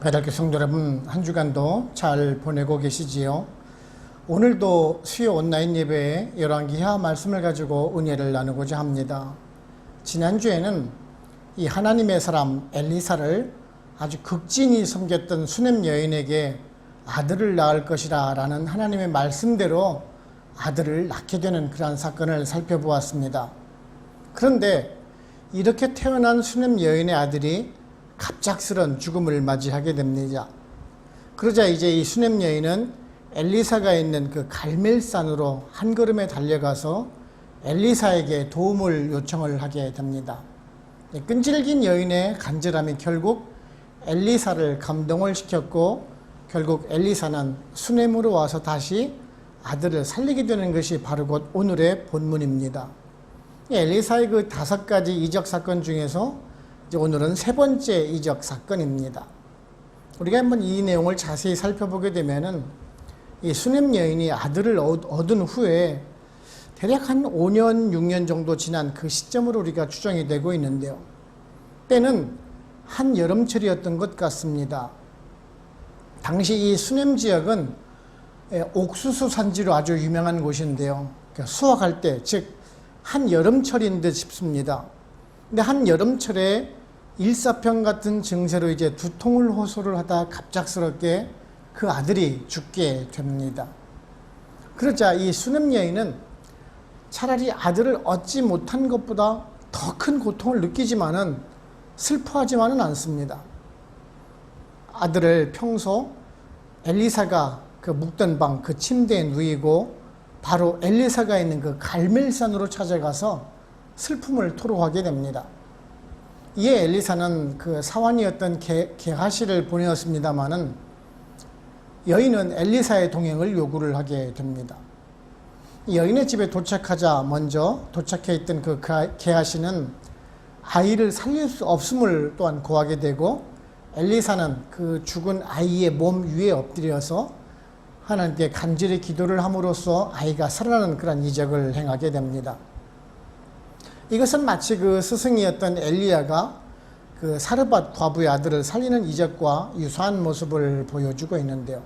배달교 성도 여러분, 한 주간도 잘 보내고 계시지요? 오늘도 수요 온라인 예배에 열왕기하 말씀을 가지고 은혜를 나누고자 합니다. 지난주에는 이 하나님의 사람 엘리사를 아주 극진히 섬겼던 수넴 여인에게 아들을 낳을 것이라 라는 하나님의 말씀대로 아들을 낳게 되는 그러한 사건을 살펴보았습니다. 그런데 이렇게 태어난 수넴 여인의 아들이 갑작스런 죽음을 맞이하게 됩니다. 그러자 이제 이 수넴 여인은 엘리사가 있는 그 갈멜산으로 한 걸음에 달려가서 엘리사에게 도움을 요청을 하게 됩니다. 끈질긴 여인의 간절함이 결국 엘리사를 감동을 시켰고, 결국 엘리사는 수넴으로 와서 다시 아들을 살리게 되는 것이 바로 곧 오늘의 본문입니다. 엘리사의 그 5가지 이적 사건 중에서 이제 오늘은 3번째 이적 사건입니다. 우리가 한번 이 내용을 자세히 살펴보게 되면은 이 수넴 여인이 아들을 얻은 후에 대략 한 5년, 6년 정도 지난 그 시점으로 우리가 추정이 되고 있는데요. 때는 한 여름철이었던 것 같습니다. 당시 이 수넴 지역은 옥수수 산지로 아주 유명한 곳인데요. 수확할 때, 즉 한 여름철인 듯 싶습니다. 근데 한 여름철에 일사병 같은 증세로 이제 두통을 호소를 하다 갑작스럽게 그 아들이 죽게 됩니다. 그러자 이 수넴 여인은 차라리 아들을 얻지 못한 것보다 더 큰 고통을 느끼지만은 슬퍼하지만은 않습니다. 아들을 평소 엘리사가 그 묵던 방, 그 침대에 누이고 바로 엘리사가 있는 그 갈멜산으로 찾아가서 슬픔을 토로하게 됩니다. 이에 엘리사는 그 사환이었던 게하시를 보내었습니다마는 여인은 엘리사의 동행을 요구를 하게 됩니다. 여인의 집에 도착하자 먼저 도착해 있던 그 게하시는 아이를 살릴 수 없음을 또한 고하게 되고, 엘리사는 그 죽은 아이의 몸 위에 엎드려서 하나님께 간절히 기도를 함으로써 아이가 살아나는 그런 이적을 행하게 됩니다. 이것은 마치 그 스승이었던 엘리야가 그 사르밧 과부의 아들을 살리는 이적과 유사한 모습을 보여주고 있는데요.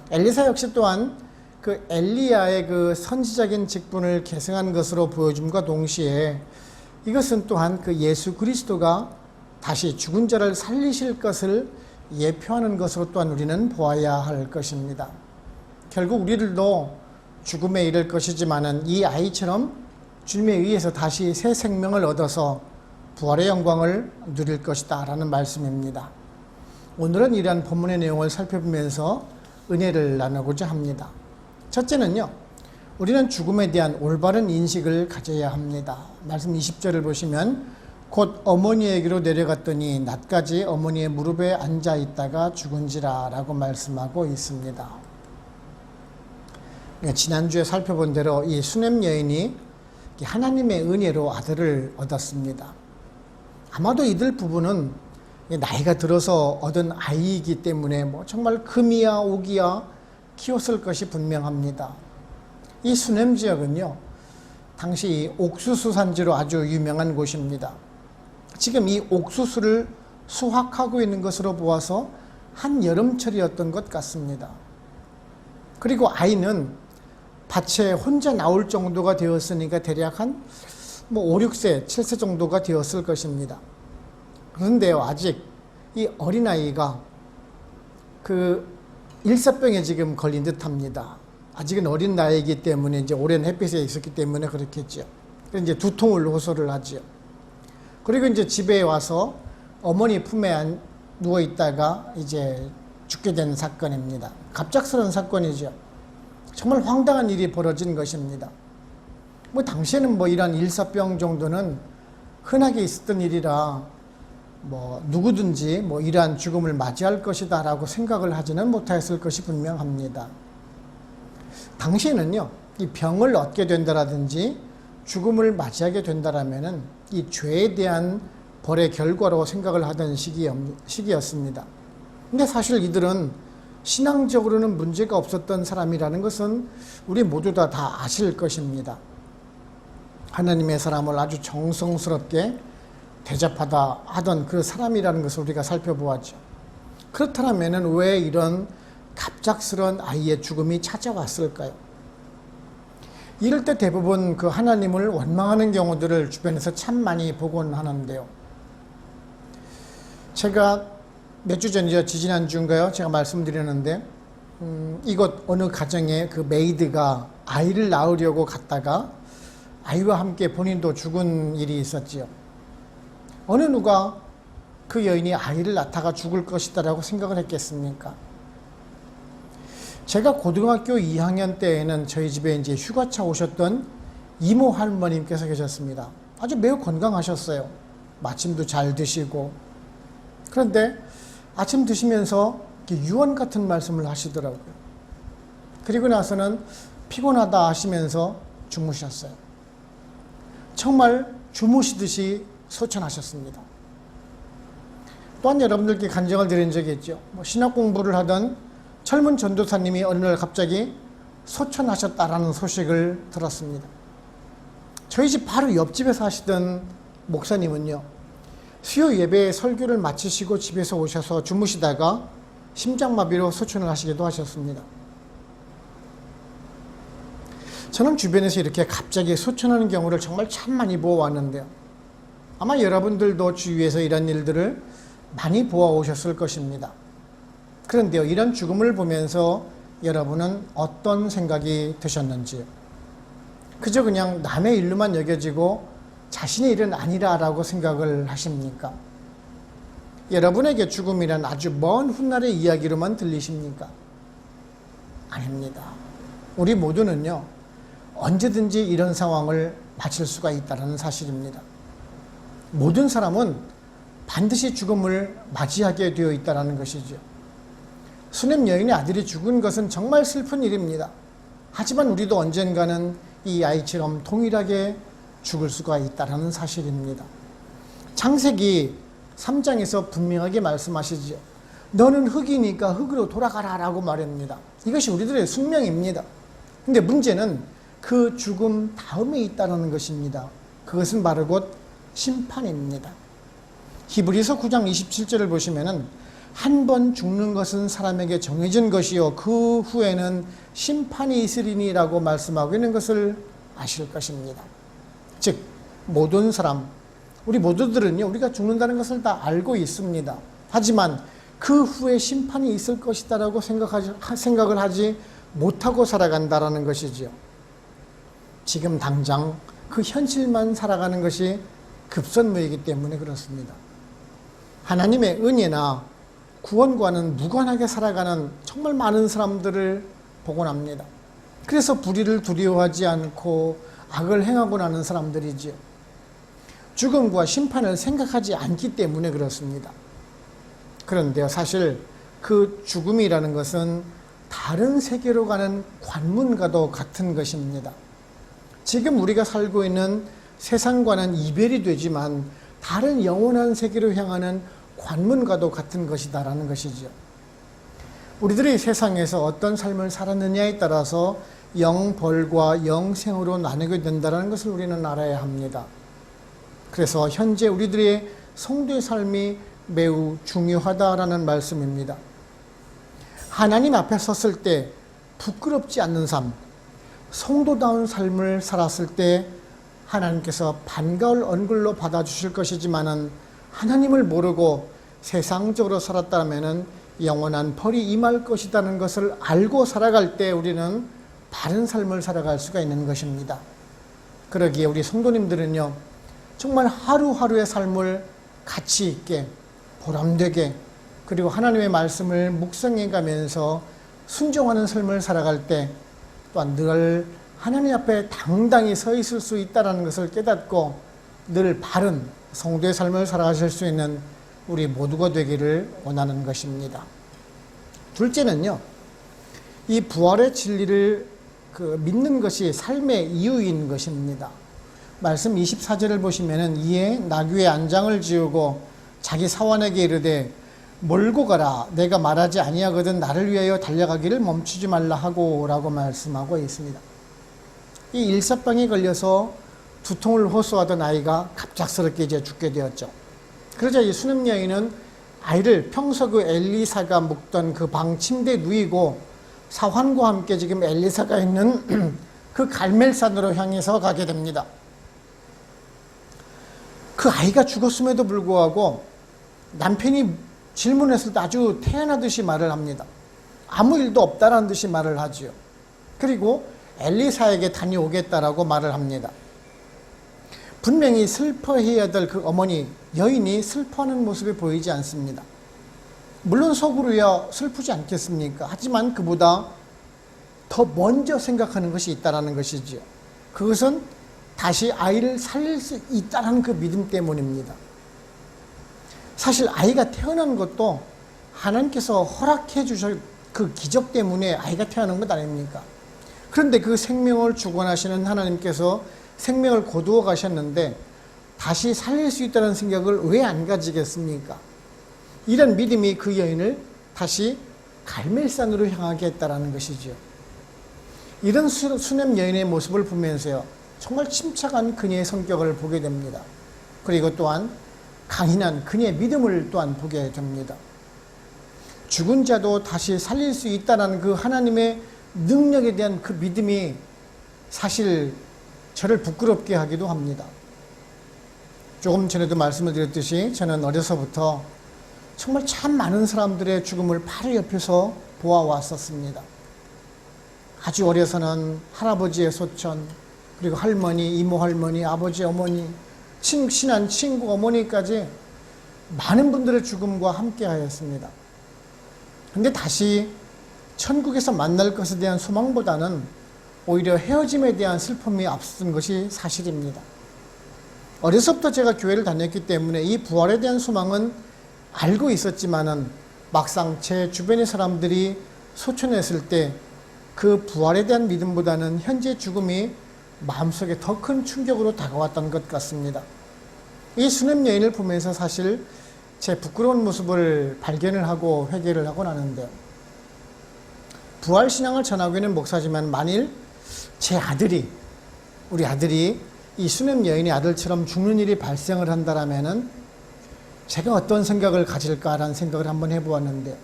엘리사 역시 또한 그 엘리야의 그 선지자적인 직분을 계승한 것으로 보여줌과 동시에 이것은 또한 그 예수 그리스도가 다시 죽은 자를 살리실 것을 예표하는 것으로 또한 우리는 보아야 할 것입니다. 결국 우리들도 죽음에 이를 것이지만은 이 아이처럼 주님에 의해서 다시 새 생명을 얻어서 부활의 영광을 누릴 것이다 라는 말씀입니다. 오늘은 이러한 본문의 내용을 살펴보면서 은혜를 나누고자 합니다. 첫째는요, 우리는 죽음에 대한 올바른 인식을 가져야 합니다. 말씀 20절을 보시면 곧 어머니에게로 내려갔더니 낮까지 어머니의 무릎에 앉아 있다가 죽은지라 라고 말씀하고 있습니다. 지난주에 살펴본 대로 이 수넴 여인이 하나님의 은혜로 아들을 얻었습니다. 아마도 이들 부부는 나이가 들어서 얻은 아이이기 때문에 뭐 정말 금이야 옥이야 키웠을 것이 분명합니다. 이 수넴 지역은요, 당시 옥수수 산지로 아주 유명한 곳입니다. 지금 이 옥수수를 수확하고 있는 것으로 보아서 한 여름철이었던 것 같습니다. 그리고 아이는 밭에 혼자 나올 정도가 되었으니까 대략 한 5, 6세, 7세 정도가 되었을 것입니다. 그런데요, 아직 이 어린아이가 그 일사병에 지금 걸린 듯 합니다. 아직은 어린 나이이기 때문에 이제 오랜 햇빛에 있었기 때문에 그렇겠죠. 그래서 이제 두통을 호소를 하죠. 그리고 이제 집에 와서 어머니 품에 누워 있다가 이제 죽게 된 사건입니다. 갑작스러운 사건이죠. 정말 황당한 일이 벌어진 것입니다. 당시에는 이런 일사병 정도는 흔하게 있었던 일이라 누구든지 이러한 죽음을 맞이할 것이다 라고 생각을 하지는 못했을 것이 분명합니다. 당시에는요, 이 병을 얻게 된다라든지 죽음을 맞이하게 된다라면은 이 죄에 대한 벌의 결과로 생각을 하던 시기였습니다. 근데 사실 이들은 신앙적으로는 문제가 없었던 사람이라는 것은 우리 모두 다 아실 것입니다. 하나님의 사람을 아주 정성스럽게 대접하다 하던 그 사람이라는 것을 우리가 살펴보았죠. 그렇다면 왜 이런 갑작스러운 아이의 죽음이 찾아왔을까요? 이럴 때 대부분 그 하나님을 원망하는 경우들을 주변에서 참 많이 보곤 하는데요. 제가 몇 주 전이죠. 지지난주인가요? 제가 말씀드렸는데 이곳 어느 가정에 그 메이드가 아이를 낳으려고 갔다가 아이와 함께 본인도 죽은 일이 있었지요. 어느 누가 그 여인이 아이를 낳다가 죽을 것이다라고 생각을 했겠습니까? 제가 고등학교 2학년 때에는 저희 집에 이제 휴가차 오셨던 이모 할머님께서 계셨습니다. 아주 매우 건강하셨어요. 마침도 잘 드시고. 그런데 아침 드시면서 유언 같은 말씀을 하시더라고요. 그리고 나서는 피곤하다 하시면서 주무셨어요. 정말 주무시듯이 소천하셨습니다. 또한 여러분들께 간증을 드린 적이 있죠. 신학 공부를 하던 젊은 전도사님이 어느 날 갑자기 소천하셨다라는 소식을 들었습니다. 저희 집 바로 옆집에서 하시던 목사님은요, 수요 예배에 설교를 마치시고 집에서 오셔서 주무시다가 심장마비로 소천을 하시기도 하셨습니다. 저는 주변에서 이렇게 갑자기 소천하는 경우를 정말 참 많이 보아왔는데요. 아마 여러분들도 주위에서 이런 일들을 많이 보아오셨을 것입니다. 그런데요, 이런 죽음을 보면서 여러분은 어떤 생각이 드셨는지요? 그저 그냥 남의 일로만 여겨지고 자신의 일은 아니라라고 생각을 하십니까? 여러분에게 죽음이란 아주 먼 훗날의 이야기로만 들리십니까? 아닙니다. 우리 모두는요, 언제든지 이런 상황을 맞을 수가 있다는 사실입니다. 모든 사람은 반드시 죽음을 맞이하게 되어 있다는 것이죠. 수넴 여인의 아들이 죽은 것은 정말 슬픈 일입니다. 하지만 우리도 언젠가는 이 아이처럼 동일하게 죽을 수가 있다는 사실입니다. 창세기 3장에서 분명하게 말씀하시죠. 너는 흙이니까 흙으로 돌아가라 라고 말합니다. 이것이 우리들의 숙명입니다. 근데 문제는 그 죽음 다음에 있다는 것입니다. 그것은 바로 곧 심판입니다. 히브리서 9장 27절을 보시면은 한 번 죽는 것은 사람에게 정해진 것이요 그 후에는 심판이 있으리니라고 말씀하고 있는 것을 아실 것입니다. 즉 모든 사람, 우리 모두들은요, 우리가 죽는다는 것을 다 알고 있습니다. 하지만 그 후에 심판이 있을 것이다라고 생각을 하지 못하고 살아간다라는 것이지요. 지금 당장 그 현실만 살아가는 것이 급선무이기 때문에 그렇습니다. 하나님의 은혜나 구원과는 무관하게 살아가는 정말 많은 사람들을 보곤 합니다. 그래서 불의를 두려워하지 않고 악을 행하고 나는 사람들이지요. 죽음과 심판을 생각하지 않기 때문에 그렇습니다. 그런데요, 사실 그 죽음이라는 것은 다른 세계로 가는 관문과도 같은 것입니다. 지금 우리가 살고 있는 세상과는 이별이 되지만 다른 영원한 세계로 향하는 관문과도 같은 것이다라는 것이죠. 우리들이 세상에서 어떤 삶을 살았느냐에 따라서 영벌과 영생으로 나누게 된다는 것을 우리는 알아야 합니다. 그래서 현재 우리들의 성도의 삶이 매우 중요하다라는 말씀입니다. 하나님 앞에 섰을 때 부끄럽지 않는 삶, 성도다운 삶을 살았을 때 하나님께서 반가울 얼굴로 받아주실 것이지만은 하나님을 모르고 세상적으로 살았다면 영원한 벌이 임할 것이라는 것을 알고 살아갈 때 우리는 바른 삶을 살아갈 수가 있는 것입니다. 그러기에 우리 성도님들은요, 정말 하루하루의 삶을 가치 있게, 보람되게, 그리고 하나님의 말씀을 묵상해 가면서 순종하는 삶을 살아갈 때 또한 늘 하나님 앞에 당당히 서 있을 수 있다는 것을 깨닫고 늘 바른 성도의 삶을 살아가실 수 있는 우리 모두가 되기를 원하는 것입니다. 둘째는요, 이 부활의 진리를 믿는 것이 삶의 이유인 것입니다. 말씀 24절을 보시면은 이에 나귀의 안장을 지우고 자기 사환에게 이르되 몰고 가라 내가 말하지 아니하거든 나를 위하여 달려가기를 멈추지 말라 하고 라고 말씀하고 있습니다. 이 일사병에 걸려서 두통을 호소하던 아이가 갑작스럽게 이제 죽게 되었죠. 그러자 이 수넴 여인은 아이를 평소 그 엘리사가 묵던 그 방 침대에 누이고 사환과 함께 지금 엘리사가 있는 그 갈멜산으로 향해서 가게 됩니다. 그 아이가 죽었음에도 불구하고 남편이 질문했을 때 아주 태연하듯이 말을 합니다. 아무 일도 없다라는 듯이 말을 하지요. 그리고 엘리사에게 다녀오겠다라고 말을 합니다. 분명히 슬퍼해야 될 그 어머니, 여인이 슬퍼하는 모습이 보이지 않습니다. 물론 속으로야 슬프지 않겠습니까? 하지만 그보다 더 먼저 생각하는 것이 있다는 것이지요. 그것은 다시 아이를 살릴 수 있다는 그 믿음 때문입니다. 사실 아이가 태어난 것도 하나님께서 허락해 주실 그 기적 때문에 아이가 태어난 것 아닙니까? 그런데 그 생명을 주관하시는 하나님께서 생명을 거두어 가셨는데 다시 살릴 수 있다는 생각을 왜 안 가지겠습니까? 이런 믿음이 그 여인을 다시 갈멜산으로 향하게 했다는 것이죠. 이런 수냄 여인의 모습을 보면서요, 정말 침착한 그녀의 성격을 보게 됩니다. 그리고 또한 강인한 그녀의 믿음을 또한 보게 됩니다. 죽은 자도 다시 살릴 수 있다는 그 하나님의 능력에 대한 그 믿음이 사실 저를 부끄럽게 하기도 합니다. 조금 전에도 말씀을 드렸듯이 저는 어려서부터 정말 참 많은 사람들의 죽음을 바로 옆에서 보아왔었습니다. 아주 어려서는 할아버지의 소천, 그리고 할머니, 이모 할머니, 아버지 어머니, 친한 친구 어머니까지 많은 분들의 죽음과 함께 하였습니다. 근데 다시 천국에서 만날 것에 대한 소망보다는 오히려 헤어짐에 대한 슬픔이 앞선 것이 사실입니다. 어려서부터 제가 교회를 다녔기 때문에 이 부활에 대한 소망은 알고 있었지만은 막상 제 주변의 사람들이 소천했을 때 그 부활에 대한 믿음보다는 현재 죽음이 마음속에 더 큰 충격으로 다가왔던 것 같습니다. 이 수냄 여인을 보면서 사실 제 부끄러운 모습을 발견을 하고 회개를 하고 나는데요. 부활신앙을 전하고 있는 목사지만 만일 제 아들이, 우리 아들이 이 수냄 여인의 아들처럼 죽는 일이 발생을 한다라면은 제가 어떤 생각을 가질까라는 생각을 한번 해보았는데,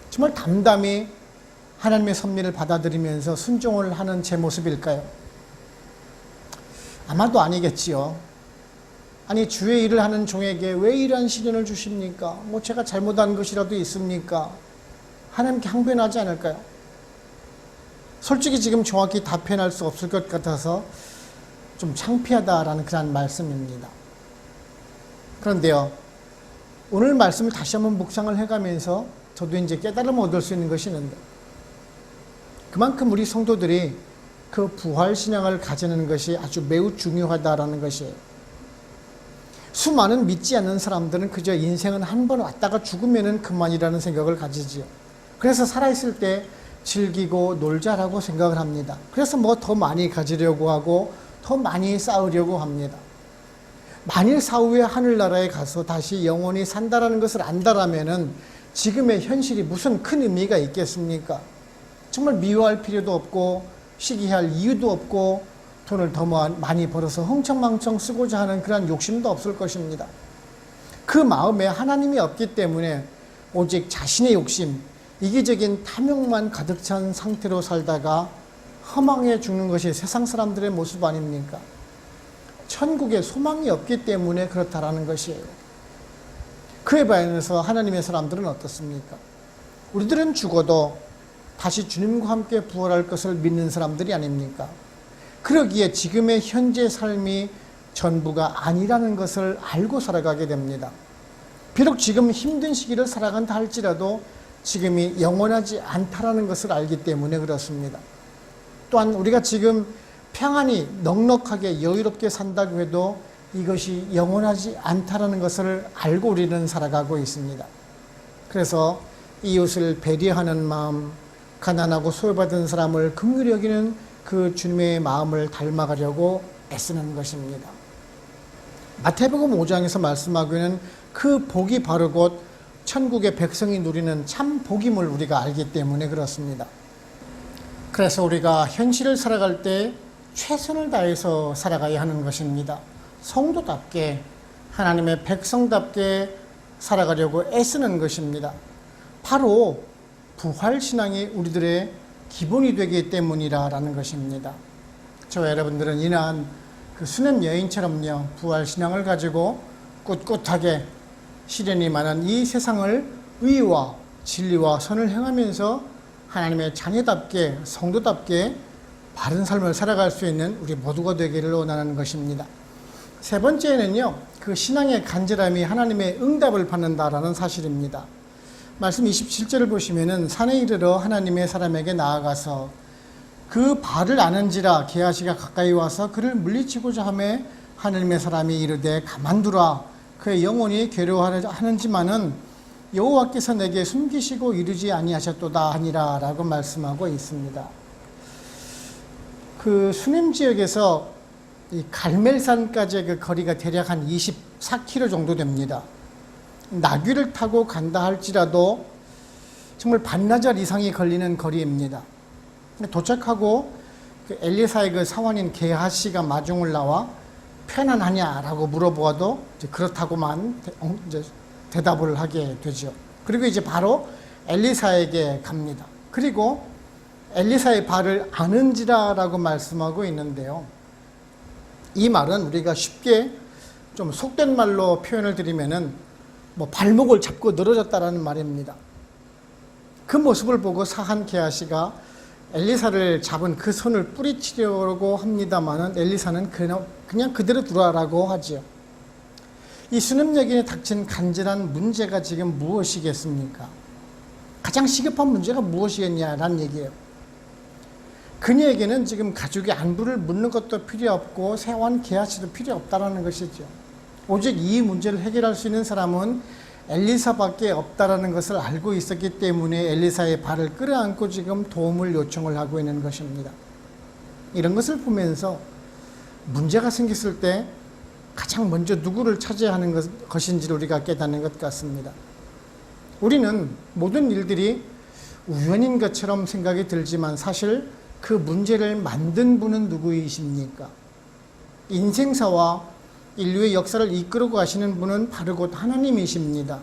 정말 담담히 하나님의 섭리를 받아들이면서 순종을 하는 제 모습일까요? 아마도 아니겠지요. 아니, 주의 일을 하는 종에게 왜 이러한 시련을 주십니까? 뭐 제가 잘못한 것이라도 있습니까? 하나님께 항변하지 않을까요? 솔직히 지금 정확히 답변할 수 없을 것 같아서 좀 창피하다라는 그런 말씀입니다. 그런데요, 오늘 말씀을 다시 한번 묵상을 해가면서 저도 이제 깨달음을 얻을 수 있는 것이 있는데, 그만큼 우리 성도들이 그 부활신앙을 가지는 것이 아주 매우 중요하다라는 것이에요. 수많은 믿지 않는 사람들은 그저 인생은 한 번 왔다가 죽으면 그만이라는 생각을 가지지요. 그래서 살아있을 때 즐기고 놀자라고 생각을 합니다. 그래서 뭐 더 많이 가지려고 하고 더 많이 쌓으려고 합니다. 만일 사후에 하늘나라에 가서 다시 영원히 산다라는 것을 안다라면은 지금의 현실이 무슨 큰 의미가 있겠습니까? 정말 미워할 필요도 없고 시기할 이유도 없고 돈을 더 많이 벌어서 흥청망청 쓰고자 하는 그런 욕심도 없을 것입니다. 그 마음에 하나님이 없기 때문에 오직 자신의 욕심, 이기적인 탐욕만 가득 찬 상태로 살다가 허망해 죽는 것이 세상 사람들의 모습 아닙니까? 천국에 소망이 없기 때문에 그렇다라는 것이에요. 그에 반해서 하나님의 사람들은 어떻습니까? 우리들은 죽어도 다시 주님과 함께 부활할 것을 믿는 사람들이 아닙니까? 그러기에 지금의 현재 삶이 전부가 아니라는 것을 알고 살아가게 됩니다. 비록 지금 힘든 시기를 살아간다 할지라도 지금이 영원하지 않다라는 것을 알기 때문에 그렇습니다. 또한 우리가 지금 평안히 넉넉하게 여유롭게 산다고 해도 이것이 영원하지 않다라는 것을 알고 우리는 살아가고 있습니다. 그래서 이웃을 배려하는 마음, 가난하고 소외받은 사람을 긍휼히 여기는 그 주님의 마음을 닮아가려고 애쓰는 것입니다. 마태복음 5장에서 말씀하고 있는 그 복이 바로 곧 천국의 백성이 누리는 참 복임을 우리가 알기 때문에 그렇습니다. 그래서 우리가 현실을 살아갈 때 최선을 다해서 살아가야 하는 것입니다. 성도답게, 하나님의 백성답게 살아가려고 애쓰는 것입니다. 바로 부활신앙이 우리들의 기본이 되기 때문이라는 것입니다. 저와 여러분들은 이러한 그 수냄 여인처럼요, 부활신앙을 가지고 꿋꿋하게 시련이 많은 이 세상을 의와 진리와 선을 행하면서 하나님의 자녀답게, 성도답게 바른 삶을 살아갈 수 있는 우리 모두가 되기를 원하는 것입니다. 세 번째는요, 그 신앙의 간절함이 하나님의 응답을 받는다라는 사실입니다. 말씀 27절을 보시면은 산에 이르러 하나님의 사람에게 나아가서 그 발을 아는지라 게하시가 가까이 와서 그를 물리치고자 하매 하나님의 사람이 이르되 가만두라 그의 영혼이 괴로워하는지만은 여호와께서 내게 숨기시고 이르지 아니하셨도다 하니라 라고 말씀하고 있습니다. 그 수냄 지역에서 이 갈멜산까지의 그 거리가 대략 한 24km 정도 됩니다. 나귀를 타고 간다 할지라도 정말 반나절 이상이 걸리는 거리입니다. 도착하고 그 엘리사의 그 사환인 게하시가 마중을 나와 편안하냐라고 물어보아도 이제 그렇다고만 이제 대답을 하게 되죠. 그리고 이제 바로 엘리사에게 갑니다. 그리고 엘리사의 발을 아는지라라고 말씀하고 있는데요. 이 말은 우리가 쉽게 좀 속된 말로 표현을 드리면은 뭐 발목을 잡고 늘어졌다라는 말입니다. 그 모습을 보고 사한 게하시가 엘리사를 잡은 그 손을 뿌리치려고 합니다만은 엘리사는 그냥 그대로 두라라고 하지요. 이 수냄 여인에 닥친 간절한 문제가 지금 무엇이겠습니까? 가장 시급한 문제가 무엇이겠냐라는 얘기예요. 그녀에게는 지금 가족의 안부를 묻는 것도 필요 없고 세환 게하시도 필요 없다라는 것이죠. 오직 이 문제를 해결할 수 있는 사람은 엘리사밖에 없다라는 것을 알고 있었기 때문에 엘리사의 발을 끌어안고 지금 도움을 요청을 하고 있는 것입니다. 이런 것을 보면서 문제가 생겼을 때 가장 먼저 누구를 찾아야 하는 것인지를 우리가 깨닫는 것 같습니다. 우리는 모든 일들이 우연인 것처럼 생각이 들지만 사실 그 문제를 만든 분은 누구이십니까? 인생사와 인류의 역사를 이끌고 가시는 분은 바로 곧 하나님이십니다.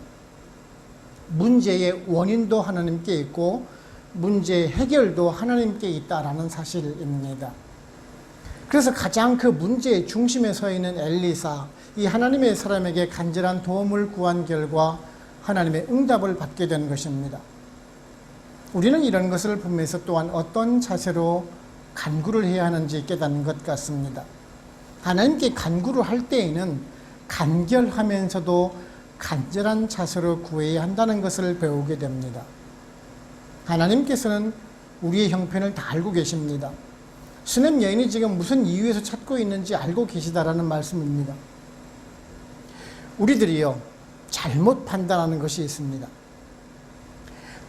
문제의 원인도 하나님께 있고 문제의 해결도 하나님께 있다라는 사실입니다. 그래서 가장 그 문제의 중심에 서 있는 엘리사, 이 하나님의 사람에게 간절한 도움을 구한 결과 하나님의 응답을 받게 된 것입니다. 우리는 이런 것을 보면서 또한 어떤 자세로 간구를 해야 하는지 깨닫는 것 같습니다. 하나님께 간구를 할 때에는 간결하면서도 간절한 자세로 구해야 한다는 것을 배우게 됩니다. 하나님께서는 우리의 형편을 다 알고 계십니다. 수냄 여인이 지금 무슨 이유에서 찾고 있는지 알고 계시다라는 말씀입니다. 우리들이요, 잘못 판단하는 것이 있습니다.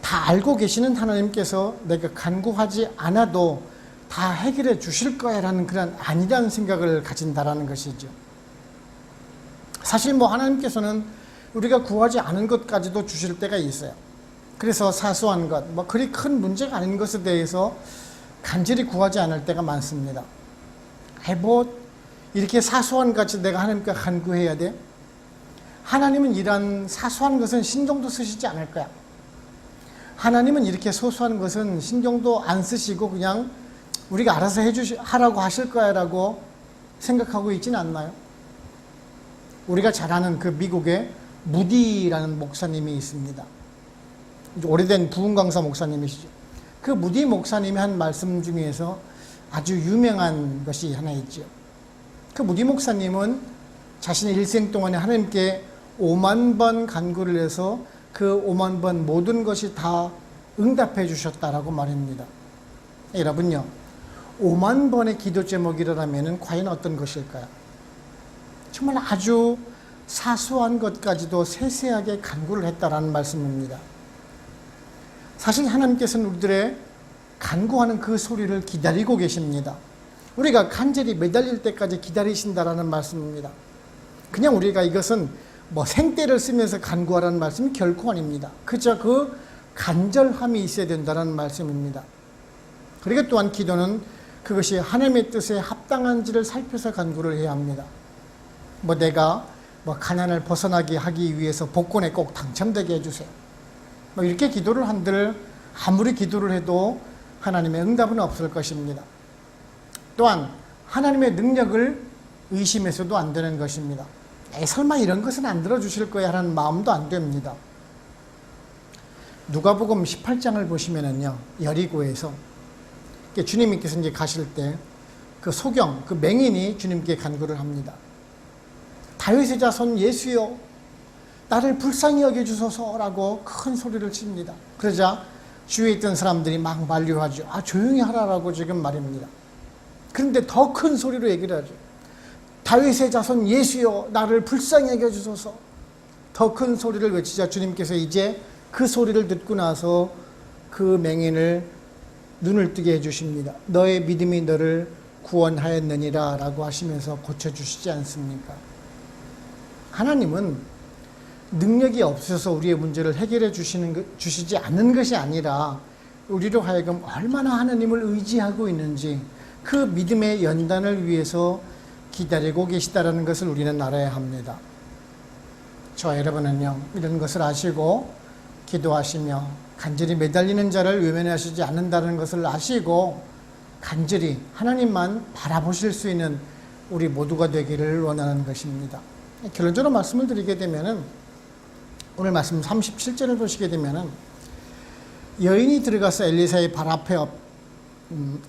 다 알고 계시는 하나님께서 내가 간구하지 않아도 다 해결해 주실 거야라는 그런 아니라는 생각을 가진다라는 것이죠. 사실 뭐 하나님께서는 우리가 구하지 않은 것까지도 주실 때가 있어요. 그래서 사소한 것, 뭐 그리 큰 문제가 아닌 것에 대해서 간절히 구하지 않을 때가 많습니다. 뭐 이렇게 사소한 것이 내가 하나님께 간구해야 돼? 하나님은 이런 사소한 것은 신경도 쓰시지 않을 거야. 하나님은 이렇게 소소한 것은 신경도 안 쓰시고 그냥 우리가 알아서 하라고 하실 거야 라고 생각하고 있지는 않나요? 우리가 잘 아는 그 미국의 무디라는 목사님이 있습니다. 오래된 부흥강사 목사님이시죠. 그 무디 목사님이 한 말씀 중에서 아주 유명한 것이 하나 있죠. 그 무디 목사님은 자신의 일생 동안에 하나님께 5만 번 간구를 해서 그 5만 번 모든 것이 다 응답해 주셨다라고 말합니다. 여러분요, 5만 번의 기도 제목이라면 과연 어떤 것일까요? 정말 아주 사소한 것까지도 세세하게 간구를 했다라는 말씀입니다. 사실 하나님께서는 우리들의 간구하는 그 소리를 기다리고 계십니다. 우리가 간절히 매달릴 때까지 기다리신다라는 말씀입니다. 그냥 우리가 이것은 뭐 생떼를 쓰면서 간구하라는 말씀이 결코 아닙니다. 그저 그 간절함이 있어야 된다는 말씀입니다. 그리고 또한 기도는 그것이 하나님의 뜻에 합당한지를 살펴서 간구를 해야 합니다. 뭐 내가 뭐 가난을 벗어나게 하기 위해서 복권에 꼭 당첨되게 해주세요. 뭐 이렇게 기도를 한들 아무리 기도를 해도 하나님의 응답은 없을 것입니다. 또한 하나님의 능력을 의심해서도 안 되는 것입니다. 설마 이런 것은 안 들어주실 거야 하는 마음도 안 됩니다. 누가복음 18장을 보시면은요, 여리고에서 주님께서 이제 가실 때 그 소경, 그 맹인이 주님께 간구를 합니다. 다윗의 자손 예수여, 나를 불쌍히 여겨주소서라고 큰 소리를 칩니다. 그러자 주위에 있던 사람들이 막 만류하죠. 조용히 하라라고 지금 말입니다. 그런데 더 큰 소리로 얘기를 하죠. 다윗의 자손 예수여, 나를 불쌍히 여겨주소서. 더 큰 소리를 외치자 주님께서 이제 그 소리를 듣고 나서 그 맹인을 눈을 뜨게 해주십니다. 너의 믿음이 너를 구원하였느니라 라고 하시면서 고쳐주시지 않습니까? 하나님은 능력이 없어서 우리의 문제를 해결해 주시지 않는 것이 아니라 우리로 하여금 얼마나 하나님을 의지하고 있는지 그 믿음의 연단을 위해서 기다리고 계시다는 것을 우리는 알아야 합니다. 저와 여러분은요, 이런 것을 아시고 기도하시며 간절히 매달리는 자를 외면하시지 않는다는 것을 아시고 간절히 하나님만 바라보실 수 있는 우리 모두가 되기를 원하는 것입니다. 결론적으로 말씀을 드리게 되면은 오늘 말씀 37절을 보시게 되면은 여인이 들어가서 엘리사의 발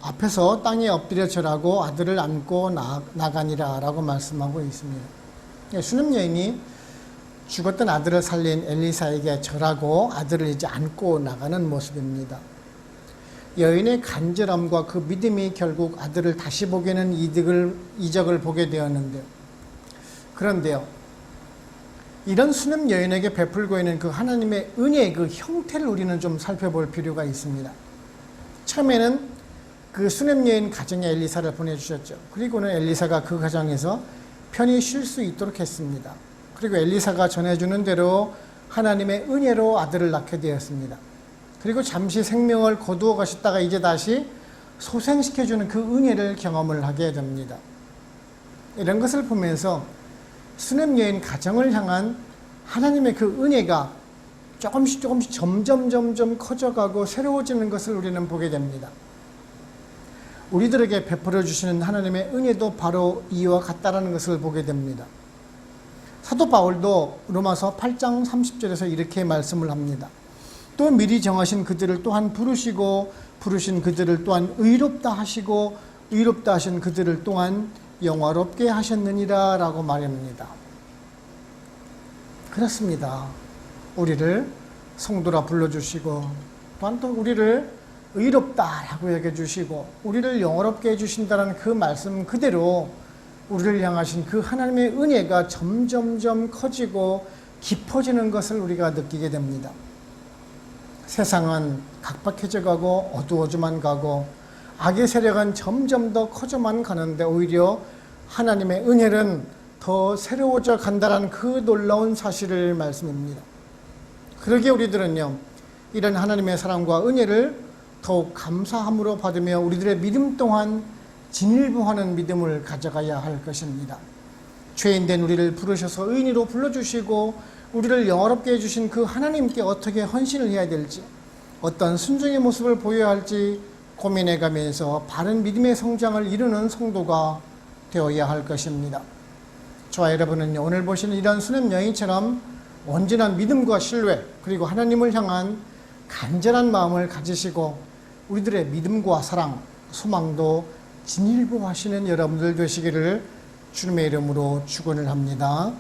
앞에서 땅에 엎드려 절하고 아들을 안고 나가니라 라고 말씀하고 있습니다. 수냄 여인이 죽었던 아들을 살린 엘리사에게 절하고 아들을 이제 안고 나가는 모습입니다. 여인의 간절함과 그 믿음이 결국 아들을 다시 보게는 이적을 보게 되었는데요. 그런데요, 이런 수냄 여인에게 베풀고 있는 그 하나님의 은혜의 그 형태를 우리는 좀 살펴볼 필요가 있습니다. 처음에는 그 수냄 여인 가정에 엘리사를 보내주셨죠. 그리고는 엘리사가 그 가정에서 편히 쉴 수 있도록 했습니다. 그리고 엘리사가 전해주는 대로 하나님의 은혜로 아들을 낳게 되었습니다. 그리고 잠시 생명을 거두어 가셨다가 이제 다시 소생시켜주는 그 은혜를 경험을 하게 됩니다. 이런 것을 보면서 수냄 여인 가정을 향한 하나님의 그 은혜가 조금씩 점점 커져가고 새로워지는 것을 우리는 보게 됩니다. 우리들에게 베풀어 주시는 하나님의 은혜도 바로 이와 같다라는 것을 보게 됩니다. 사도 바울도 로마서 8장 30절에서 이렇게 말씀을 합니다. 또 미리 정하신 그들을 또한 부르시고 부르신 그들을 또한 의롭다 하시고 의롭다 하신 그들을 또한 영화롭게 하셨느니라 라고 말합니다. 그렇습니다. 우리를 성도라 불러주시고 또한 또 우리를 의롭다라고 여겨주시고 우리를 영화롭게 해주신다는 그 말씀 그대로 우리를 향하신 그 하나님의 은혜가 점점점 커지고 깊어지는 것을 우리가 느끼게 됩니다. 세상은 각박해져 가고 어두워져만 가고 악의 세력은 점점 더 커져만 가는데 오히려 하나님의 은혜는 더 새로워져 간다는 그 놀라운 사실을 말씀입니다. 그러기에 우리들은요, 이런 하나님의 사랑과 은혜를 더욱 감사함으로 받으며 우리들의 믿음 또한 진일보하는 믿음을 가져가야 할 것입니다. 죄인된 우리를 부르셔서 의인으로 불러주시고 우리를 영화롭게 해주신 그 하나님께 어떻게 헌신을 해야 될지, 어떤 순종의 모습을 보여야 할지 고민해가면서 바른 믿음의 성장을 이루는 성도가 되어야 할 것입니다. 저와 여러분은 오늘 보시는 이런 수냄 여인처럼 온전한 믿음과 신뢰 그리고 하나님을 향한 간절한 마음을 가지시고 우리들의 믿음과 사랑, 소망도 진일보하시는 여러분들 되시기를 주님의 이름으로 축원을 합니다.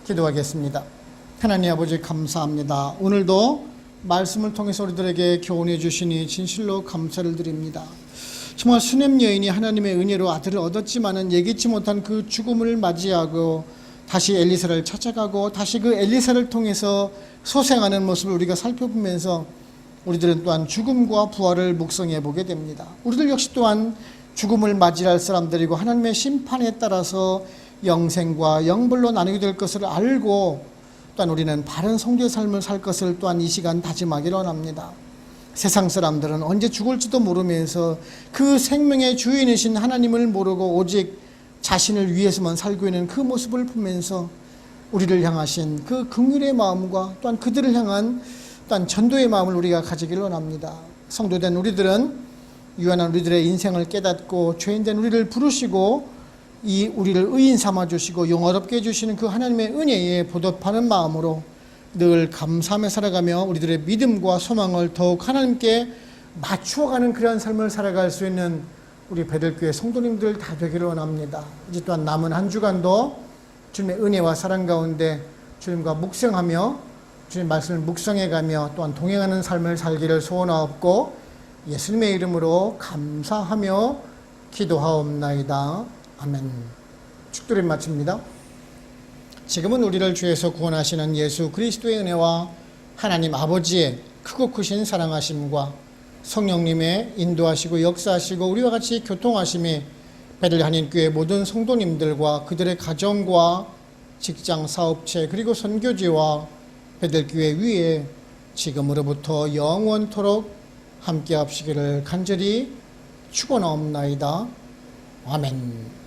기도하겠습니다. 하나님 아버지 감사합니다. 오늘도 말씀을 통해서 우리들에게 교훈해 주시니 진실로 감사를 드립니다. 정말 수냄 여인이 하나님의 은혜로 아들을 얻었지만은 예기치 못한 그 죽음을 맞이하고 다시 엘리사를 찾아가고 다시 그 엘리사를 통해서 소생하는 모습을 우리가 살펴보면서 우리들은 또한 죽음과 부활을 묵상해 보게 됩니다. 우리들 역시 또한 죽음을 맞이할 사람들이고 하나님의 심판에 따라서 영생과 영벌로 나누게 될 것을 알고 또한 우리는 바른 성도의 삶을 살 것을 또한 이 시간 다짐하기로 합니다. 세상 사람들은 언제 죽을지도 모르면서 그 생명의 주인이신 하나님을 모르고 오직 자신을 위해서만 살고 있는 그 모습을 보면서 우리를 향하신 그 긍휼의 마음과 또한 그들을 향한 또한 전도의 마음을 우리가 가지기를 원합니다. 성도된 우리들은 유한한 우리들의 인생을 깨닫고 죄인된 우리를 부르시고 이 우리를 의인 삼아 주시고 영화롭게 해주시는 그 하나님의 은혜에 보답하는 마음으로 늘 감사하며 살아가며 우리들의 믿음과 소망을 더욱 하나님께 맞추어가는 그러한 삶을 살아갈 수 있는 우리 베들교회 성도님들 다 되기를 원합니다. 이제 또한 남은 한 주간도 주님의 은혜와 사랑 가운데 주님과 묵상하며 주님 말씀을 묵상해가며 또한 동행하는 삶을 살기를 소원하옵고 예수님의 이름으로 감사하며 기도하옵나이다. 아멘. 축도를 마칩니다. 지금은 우리를 주에서 구원하시는 예수 그리스도의 은혜와 하나님 아버지의 크고 크신 사랑하심과 성령님의 인도하시고 역사하시고 우리와 같이 교통하심이 베들 한인교회 모든 성도님들과 그들의 가정과 직장, 사업체 그리고 선교지와 베들교회 위에 지금으로부터 영원토록 함께 합시기를 간절히 축원하옵나이다. 아멘.